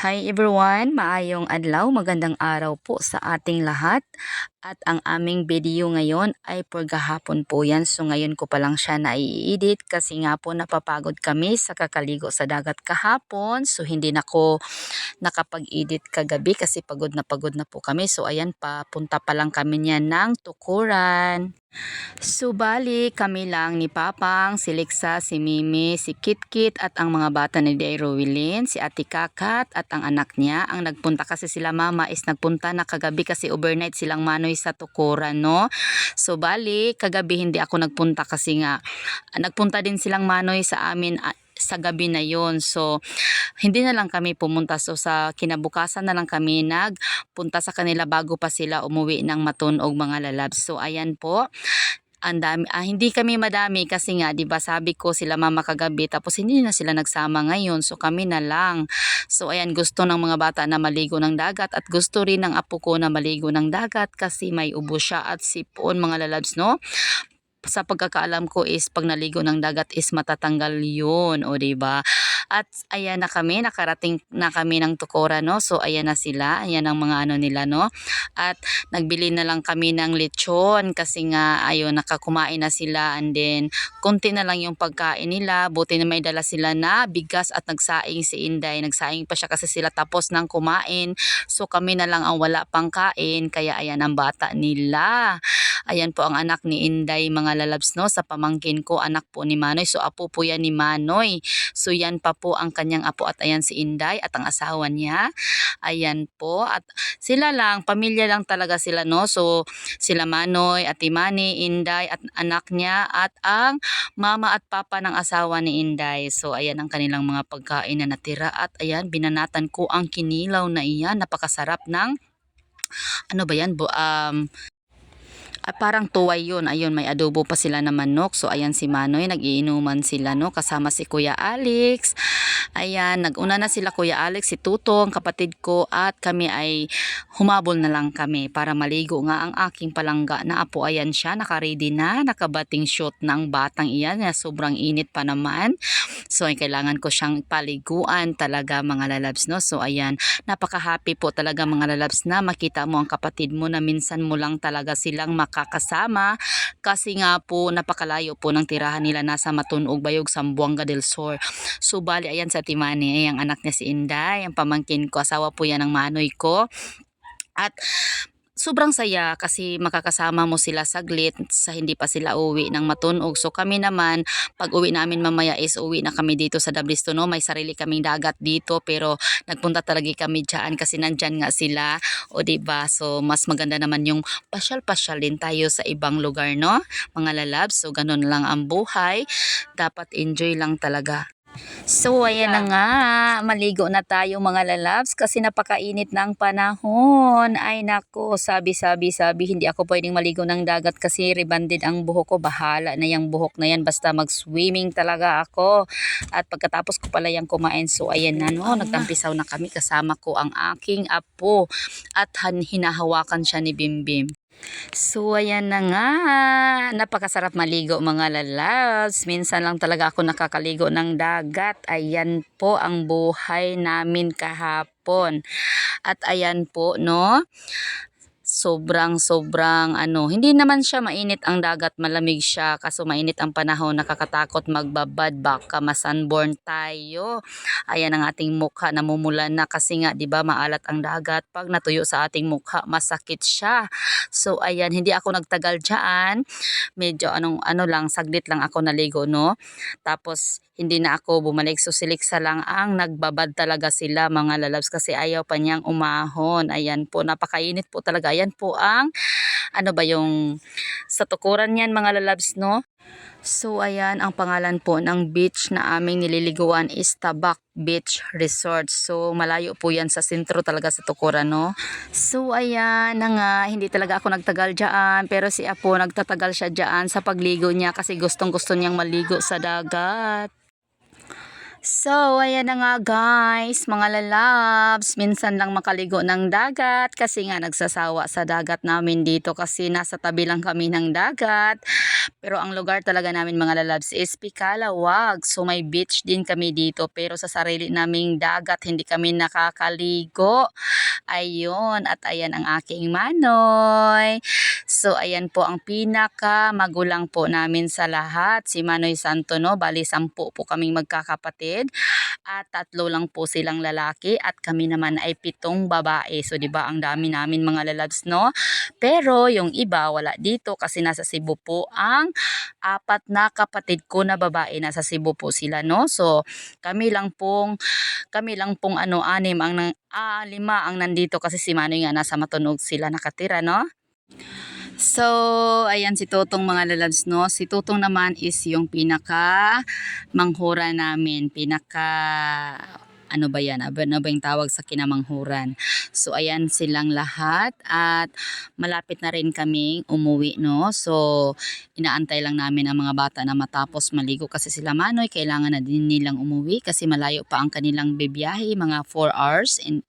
Hi everyone, maayong adlaw, magandang araw po sa ating lahat. At ang aming video ngayon ay gahapon po yan. So ngayon ko pa lang siya na-i-edit kasi nga po napapagod kami sa kakaligo sa dagat kahapon. So hindi na ko nakapag-edit kagabi kasi pagod na po kami. So ayan, papunta pa lang kami niyan ng Tukuran. So bali kami lang ni Papang, si Lexa, si Mimi, si Kitkit at ang mga bata ni Day Rowelyn, si Ate Kakat at ang anak niya. Ang nagpunta kasi sila mama is nagpunta na kagabi kasi overnight silang manoy sa Tukuran, no? So bali kagabi hindi ako nagpunta kasi nga nagpunta din silang manoy sa amin sa gabi na yon. So hindi na lang kami pumunta. So sa kinabukasan na lang kami nagpunta sa kanila bago pa sila umuwi ng Matunog mga lalabs. So ayan po, ang dami, hindi kami madami kasi nga 'di ba sabi ko sila mama kagabi tapos hindi na sila nagsama ngayon, so kami na lang. So ayan, gusto ng mga bata na maligo ng dagat at gusto rin ng apo ko na maligo ng dagat kasi may ubo siya at sipon mga lalabs, no? Sa pagkakaalam ko is pag naligo ng dagat is matatanggal yun, o diba? At ayan na kami, nakarating na kami ng Tukuran, no? So ayan na sila, ayan ang mga ano nila, no? At nagbili na lang kami ng lechon kasi nga ayun, nakakumain na sila, and then konti na lang yung pagkain nila. Buti na may dala sila na bigas at nagsaing si Inday, nagsaing pa siya kasi sila tapos nang kumain. So kami na lang ang wala pang kain, kaya ayan ang bata nila. Ayan po ang anak ni Inday mga lalabs, no, sa pamangkin ko, anak po ni Manoy. So apo po yan ni Manoy. So yan pa po ang kanyang apo at ayan si Inday at ang asawa niya. Ayan po, at sila lang, pamilya lang talaga sila, no. So sila Manoy, Ate Mani, Inday at anak niya at ang mama at papa ng asawa ni Inday. So ayan ang kanilang mga pagkain na natira at ayan binanatan ko ang kinilaw na iyan, napakasarap ng ano ba yan, parang tuway yun. Ayun, may adobo pa sila na manok. So ayan si Manoy, nagiinuman sila, no, kasama si Kuya Alex. Ayan, naguna na sila Kuya Alex, si Tutong, kapatid ko, at kami ay humabol na lang kami para maligo nga ang aking palangga na apo. Ayan siya, nakaready na, nakabating shot ng batang iyan na sobrang init pa naman. So ay kailangan ko siyang paliguan talaga mga lalabs, no. So ayan, napaka-happy po talaga mga lalabs na makita mo ang kapatid mo na minsan mo lang talaga silang makakasama kasi nga po napakalayo po ng tirahan nila, nasa Matunog, Bayog, Zamboanga del Sur. So bali ayan sa Timani, ay ang anak niya si Inday, ang pamangkin ko, asawa po yan ng Manoy ko. At sobrang saya kasi makakasama mo sila saglit sa hindi pa sila uwi ng Matunog. So kami naman, pag uwi namin mamaya is uwi na kami dito sa Dabristo, no? May sarili kaming dagat dito pero nagpunta talaga kami dyan kasi nandyan nga sila, o diba? So mas maganda naman yung pasyal-pasyal din tayo sa ibang lugar, no? Mga lalabs, so ganun lang ang buhay. Dapat enjoy lang talaga. So ayan na nga, maligo na tayo mga lalabs kasi napakainit ng panahon. Ay nako, sabi hindi ako pwedeng maligo ng dagat kasi rebanded ang buhok ko. Bahala na yung buhok na yan, basta mag-swimming talaga ako. At pagkatapos ko pala yung kumain, so ayan na, no, nagtampisaw na kami, kasama ko ang aking apo at hinahawakan siya ni Bimbim. So ayan na nga, napakasarap maligo mga lalabs. Minsan lang talaga ako nakakaligo ng dagat. Ayan po ang buhay namin kahapon. At ayan po, no, sobrang ano, hindi naman siya mainit ang dagat, malamig siya, kaso mainit ang panahon, nakakatakot magbabad, baka masunburn tayo. Ayan ang ating mukha, namumulan na kasi nga 'di ba maalat ang dagat, pag natuyo sa ating mukha masakit siya. So ayan, hindi ako nagtagal diyan, medyo ano lang, saglit lang ako naligo, no. Tapos hindi na ako bumalik, so si Lexa lang ang nagbabad talaga sila mga lalabs kasi ayaw pa niyang umahon. Ayan po, napakainit po talaga. Ayan po ang ano ba yung sa Tukuran yan mga lalabs, no. So ayan, ang pangalan po ng beach na aming nililiguan is Tabak Beach Resort. So malayo po yan sa sentro talaga sa Tukuran, no. So ayan na nga, hindi talaga ako nagtagal dyan, pero si Apo nagtatagal siya dyan sa pagligo niya kasi gustong gusto niyang maligo sa dagat. So, ayan na nga guys, mga lalabs, minsan lang makaligo ng dagat kasi nga nagsasawa sa dagat namin dito kasi nasa tabi lang kami ng dagat. Pero ang lugar talaga namin mga lalabs is Picalawag. So, may beach din kami dito pero sa sarili naming dagat hindi kami nakakaligo. Ayun, at ayan ang aking Manoy. So, ayan po ang pinaka magulang po namin sa lahat, si Manoy Santo, no? Bali, 10 po kaming magkakapatid at 3 lang po silang lalaki at kami naman ay 7 babae. So, 'di ba ang dami namin mga lalabs, no? Pero yung iba wala dito kasi nasa Cebu po ang 4 na kapatid ko na babae, nasa Cebu po sila, no? So, kami lang pong ano 5 ang nandito kasi si Manoy nga nasa Matunog sila nakatira, no? So, ayan si Totong mga lalabs, no? Si Totong naman is yung pinaka manghura namin, ano ba yan? Ano ba yung tawag sa kinamanghuran? So, ayan silang lahat at malapit na rin kaming umuwi, no? So, inaantay lang namin ang mga bata na matapos maligo kasi sila Manoy, kailangan na din nilang umuwi kasi malayo pa ang kanilang bibiyahe, mga 4 hours and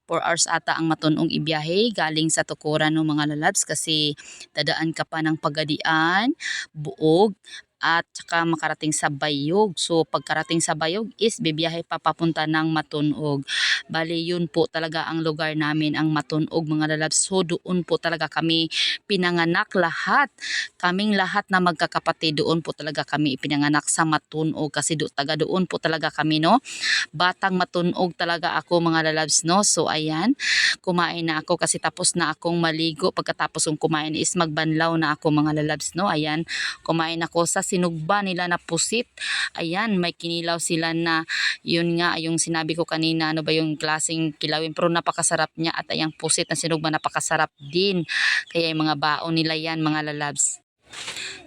4 hours ata ang Matunong ibiyahe galing sa Tukuran no mga lalabs kasi dadaan ka pa ng Pagadian, Buog at saka makarating sa Bayog. So pagkarating sa Bayog is bibiyahe pa papunta ng Matunog. Bali yun po talaga ang lugar namin, ang Matunog mga lalabs. So doon po talaga kami pinanganak lahat. Kaming lahat na magkakapatid doon po talaga kami ipinanganak sa Matunog kasi taga doon po talaga kami, no? Batang Matunog talaga ako mga lalabs, no? So ayan, kumain na ako kasi tapos na akong maligo. Pagkatapos kong kumain is magbanlaw na ako mga lalabs, no? Ayan, kumain ako sa sinugba nila na pusit. Ayan, may kinilaw sila na yun nga yung sinabi ko kanina, ano ba yung klaseng kilawin, pero napakasarap niya at ayang pusit na sinugba napakasarap din. Kaya yung mga baon nila yan mga lalabs.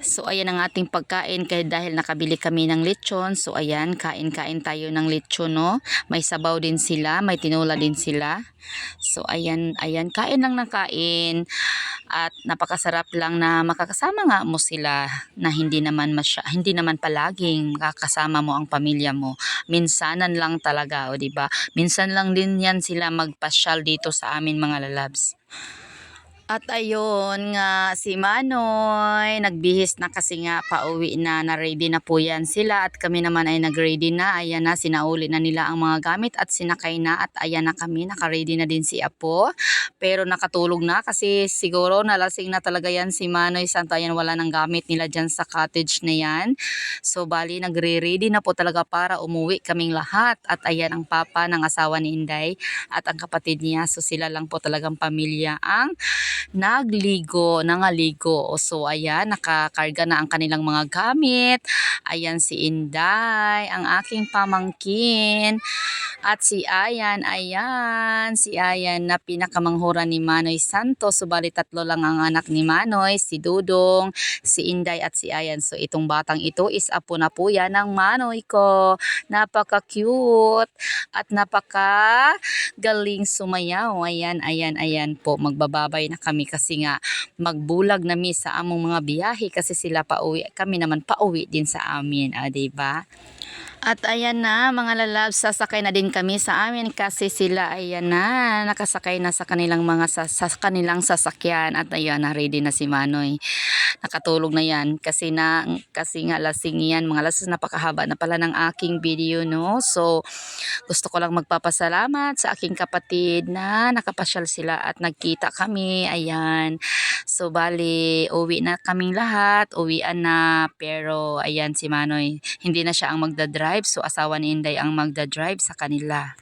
So ayan ang ating pagkain kaya dahil nakabili kami ng lechon. So ayan, kain-kain tayo ng lechon, no? May sabaw din sila, may tinola din sila. So ayan, kain lang ng kain. At napakasarap lang na makakasama nga mo sila na hindi naman palaging makakasama mo ang pamilya mo. Minsanan lang talaga, o di ba? Minsan lang din yan sila magpasyal dito sa amin mga lalabs. At ayun nga si Manoy, nagbihis na kasi nga pauwi na, ready na po yan sila at kami naman ay nag-ready na. Ayan na, sinauli na nila ang mga gamit at sinakay na at ayan na kami, naka-ready na din si Apo. Pero nakatulog na kasi siguro nalasing na talaga yan si Manoy Santo. Ayan, wala nang gamit nila dyan sa cottage na yan. So bali, nagre-ready na po talaga para umuwi kaming lahat. At ayan ang papa ng asawa ni Inday at ang kapatid niya. So sila lang po talagang pamilya ang nangaligo. So ayan, nakakarga na ang kanilang mga gamit. Ayan si Inday, ang aking pamangkin. At si Ayan na pinakamanghura ni Manoy Santos. So bali 3 lang ang anak ni Manoy, si Dudong, si Inday at si Ayan. So itong batang ito is apo na po yan ng Manoy ko. Napaka-cute at napaka-galing sumayaw. Ayan po, magbababay na kami kasi nga magbulag na mi sa among mga biyahe kasi sila pauwi, kami naman pauwi din sa amin, diba? At ayan na mga lalabs, sasakay na din kami sa amin kasi sila ayan na, nakasakay na sa kanilang kanilang sasakyan at ayan na ready na si Manoy. Nakatulog na yan kasi nga lasing yan mga lalabs. Napakahaba na pala ng aking video, no? So gusto ko lang magpapasalamat sa aking kapatid na nakapasyal sila at nagkita kami. Ayan. So bali, uwi na kaming lahat, uwian na, pero ayan si Manoy, hindi na siya ang magdadrive, so asawa ni Inday ang magdadrive sa kanila.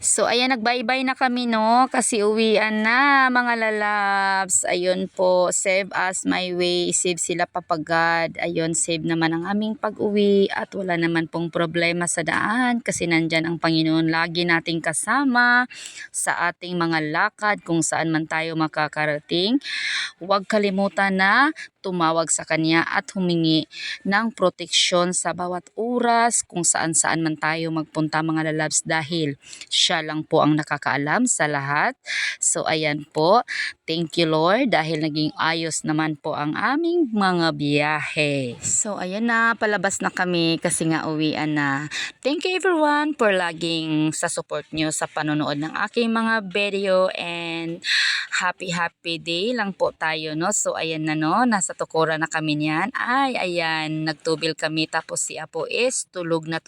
So ayan, nag-bye-bye na kami, no? Kasi uwian na mga lalabs. Ayun po, save us my way, save sila papagad. Ayun, save naman ang aming pag-uwi at wala naman pong problema sa daan kasi nandyan ang Panginoon lagi nating kasama sa ating mga lakad kung saan man tayo makakarating. Huwag kalimutan na tumawag sa kanya at humingi ng proteksyon sa bawat oras kung saan-saan man tayo magpunta mga lalabs dahil siya lang po ang nakakaalam sa lahat. So ayan po, thank you Lord dahil naging ayos naman po ang aming mga biyahe. So ayan na, palabas na kami kasi nga uwian na. Thank you everyone for laging sa support nyo sa panonood ng aking mga video and happy day lang po tayo no. So ayan na no, nasa Tukuran na kami niyan. Ay ayan, nagtubil kami tapos si Apo is tulog na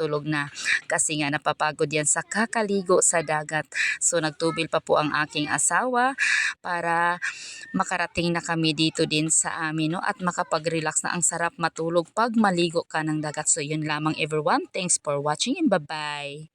kasi nga napapagod yan sa kakaligo sa dagat. So nagtubil pa po ang aking asawa para makarating na kami dito din sa amin no at makapag-relax na. Ang sarap matulog pag maligo ka ng dagat. So yun lamang everyone, thanks for watching and bye bye.